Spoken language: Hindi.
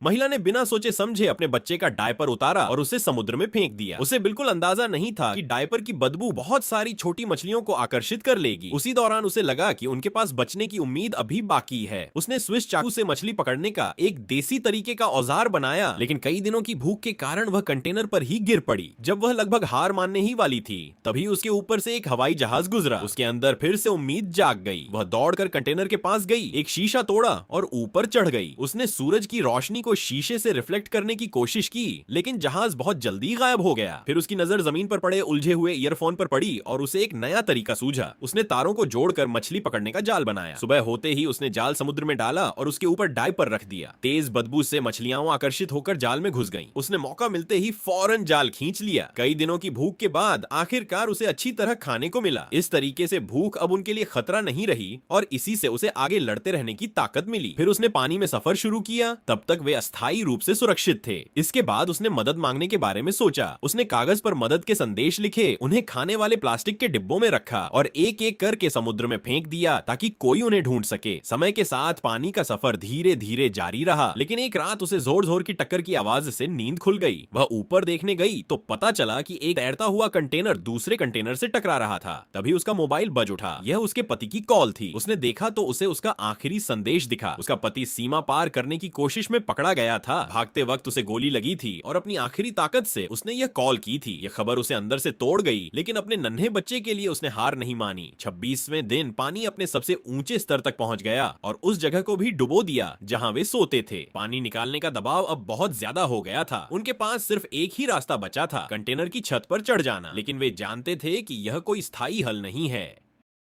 महिला ने बिना सोचे समझे अपने बच्चे का डायपर उतारा और उसे समुद्र में फेंक दिया। उसे बिल्कुल अंदाजा नहीं था कि डायपर की बदबू बहुत सारी छोटी मछलियों को आकर्षित कर लेगी। उसी दौरान उसे लगा कि उनके पास बचने की उम्मीद अभी बाकी है। उसने स्विस चाकू से मछली पकड़ने का एक देसी तरीके का औजार बनाया, लेकिन कई दिनों की भूख के कारण वह कंटेनर पर ही गिर पड़ी। जब वह लगभग हार मानने ही वाली थी, तभी उसके ऊपर से एक हवाई जहाज गुजरा। उसके अंदर फिर से उम्मीद जाग गई। वह दौड़कर कंटेनर के पास गई, एक शीशा तोड़ा और ऊपर चढ़ गई। उसने सूरज की रोशनी को शीशे से रिफ्लेक्ट करने की कोशिश की, लेकिन जहाज बहुत जल्दी गायब हो गया। फिर उसकी नजर जमीन पर पड़े उलझे हुए ईयरफोन पर पड़ी और उसे एक नया तरीका सूझा। उसने तारों को जोड़कर मछली पकड़ने का जाल बनाया। सुबह होते ही उसने जाल समुद्र में डाला और उसके ऊपर डायपर रख दिया। तेज बदबू से मछलियां आकर्षित होकर जाल में घुस गईं। उसने मौका मिलते ही फौरन जाल खींच लिया। कई दिनों की भूख के बाद आखिरकार उसे अच्छी तरह खाने को मिला। इस तरीके से भूख अब उनके लिए खतरा नहीं रही और इसी से उसे आगे लड़ते रहने की ताकत मिली। फिर उसने पानी में सफर शुरू किया। तब तक वे अस्थायी रूप से सुरक्षित थे। इसके बाद उसने मदद मांगने के बारे में सोचा। उसने कागज पर मदद के संदेश लिखे, उन्हें खाने वाले प्लास्टिक के डिब्बों में रखा और एक एक करके समुद्र में फेंक दिया ताकि कोई उन्हें ढूंढ सके। समय के साथ पानी का सफर धीरे धीरे जारी रहा, लेकिन एक रात उसे जोर जोर की टक्कर की आवाज से नींद खुल गई। वह ऊपर देखने गई तो पता चला कि एक तैरता हुआ कंटेनर दूसरे कंटेनर से टकरा रहा था। तभी उसका मोबाइल बज उठा। यह उसके पति की कॉल थी। उसने देखा तो उसे उसका आखिरी संदेश दिखा। उसका पति सीमा पार करने की कोशिश में पकड़ा गया था। भागते वक्त उसे गोली लगी थी और अपनी आखिरी ताकत से उसने यह कॉल की थी। यह खबर उसे अंदर से तोड़ गई, लेकिन अपने नन्हे बच्चे के लिए उसने हार नहीं मानी। 26वें दिन पानी अपने सबसे ऊंचे स्तर तक पहुंच गया और उस जगह को भी डुबो दिया जहां वे सोते थे। पानी निकालने का दबाव अब बहुत ज्यादा हो गया था। उनके पास सिर्फ एक ही रास्ता बचा था, कंटेनर की छत पर चढ़ जाना। लेकिन वे जानते थे कि यह कोई स्थायी हल नहीं है।